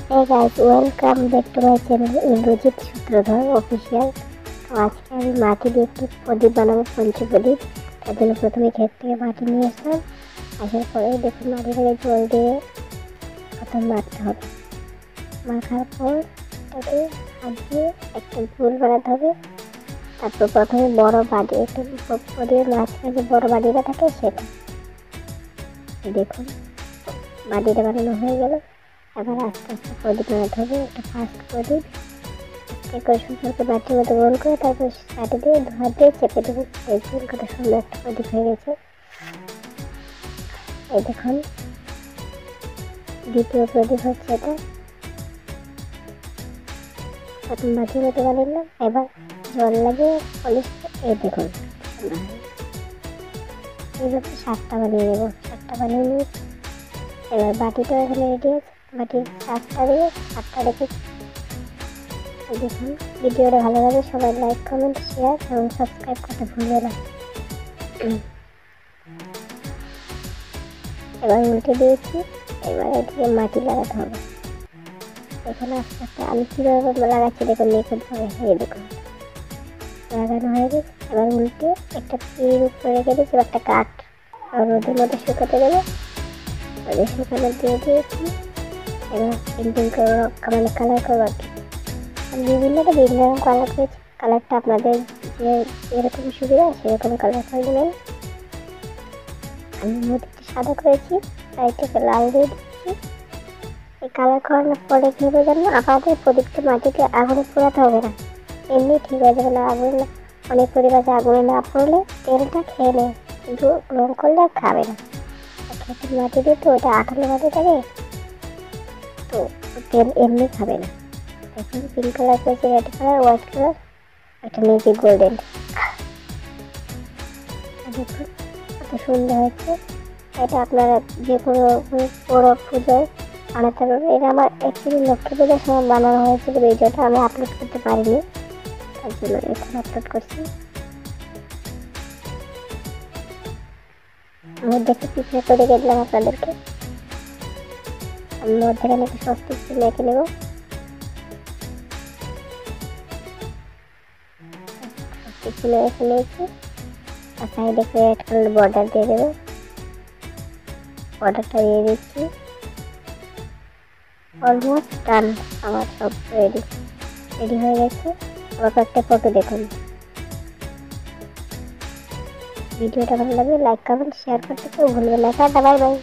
Hey guys, welcome back to my channel Indrajit Sutradhar official. তো আজকে আমি মাটি দিয়ে একটি প্রদীপ বানাবো, পঞ্চপ্রদীপ। তার জন্য প্রথমে ক্ষেত থেকে মাটি নিয়ে আসলাম। আসার পরে দেখুন মাটিটাকে জল দিয়ে প্রথম মাখতে হবে। মাখার পর তাকে হাত দিয়ে একটা গোল বানাতে হবে। তারপর প্রথমে বড় বাটি, একটা প্রদীপের মাঝখানে যে বড় বাটিটা থাকে সেটা দেখুন বাটিটা বানানো হয়ে গেল। এবার আস্তে আস্তে প্রদীপ বানাতে হবে। একটা ফার্স্ট প্রদীপ করে সুন্দর করে বাটির মতো গোল করে তারপর সাইডে দিয়ে হাত দিয়ে চেপে দেবো। এই গোল কত সুন্দর একটা প্রদীপ হয়ে গেছে। এই দেখুন দ্বিতীয় প্রদীপ হচ্ছে এটা। প্রথম বাটির মতো বানালাম, এবার জল লাগিয়ে পলিশ। এই দেখুন এইভাবে 7টা বানিয়ে নেবো। 7টা বানিয়ে নিয়ে এবার বাটিটা এখানে রেডি আছে। বাটি 7টা দিয়ে 7টা রেখে দেখুন। ভিডিওটা ভালো লাগে সবাই লাইক, কমেন্ট, শেয়ার এবং সাবস্ক্রাইব করতে ভুলবে না। এবার উল্টে দিয়েছি। এবার এদিকে মাটি লাগাতে হবে। এখানে আস্তে আস্তে আমি কীভাবে লাগাচ্ছি দেখুন, নিখুঁতভাবে। এই দেখুন লাগানো হয়ে গেছে। এবার উল্টে একটা পিঁড়ির উপরে রেখে দিয়েছি, একটা কাঠ রোদের মধ্যে শুকাতে দেবো। রোদে শুকানো দিয়ে দিয়েছি। এবার পেন্টিং করে মানে কালার করবো আর কি। বিভিন্ন রকম কালার করেছি। কালারটা আপনাদের যে যেরকম সুবিধা সেরকম কালার করে দেবেন। আমি মধ্যে সাদা করেছি, সাইডটাকে লাল দিয়ে দিচ্ছি। এই কালার করানোর পরে কী হবে জানো, আমাদের প্রদীপটা মাটিতে আগুনে পোড়াতে হবে না, এমনি ঠিক হয়ে যাবে। না আগুনে, অনেক প্রদীপ আছে আগুনে না পড়লে তেলটা খেয়ে নেয়, কিন্তু রং করলে আর খাবে না। খেতের মাটি দিয়ে তো ওটা আঠালো মাটি থাকে, তো তেল এমনি খাবে না। এখন পিঙ্ক কালার করেছি, রেড কালার, হোয়াইট কালার, একটা নিয়েছি গোল্ডেন। দেখুন কত সুন্দর হয়েছে। এটা আপনারা যে কোনো বড় পুজোয় বানাতে পারবেন। এটা আমার অ্যাকচুয়ালি লক্ষ্মী পূজার সময় বানানো হয়েছিল। ভিডিওটা আমি আপলোড করতে পারিনি, তার জন্য এখন আপলোড করছি। মধ্যে একটু পিছিয়ে করে গেলাম আপনাদেরকে। আমি মধ্যেখানে একটু স্বস্তিক চিহ্ন এঁকে নেব। চিহ্ন এঁকে নিয়েছি। আর সাইডে একটা রেড কালার বর্ডার দিয়ে দেবো। বর্ডারটা দিয়ে দিচ্ছি। অলমোস্ট ডান, আমার সব রেডি হয়ে গেছে। আবার একটা ফটো দেখুন। ভিডিওটা ভালো লাগলে লাইক, কমেন্ট, শেয়ার করতে কেউ ভুলবেন না। Tata, bye bye.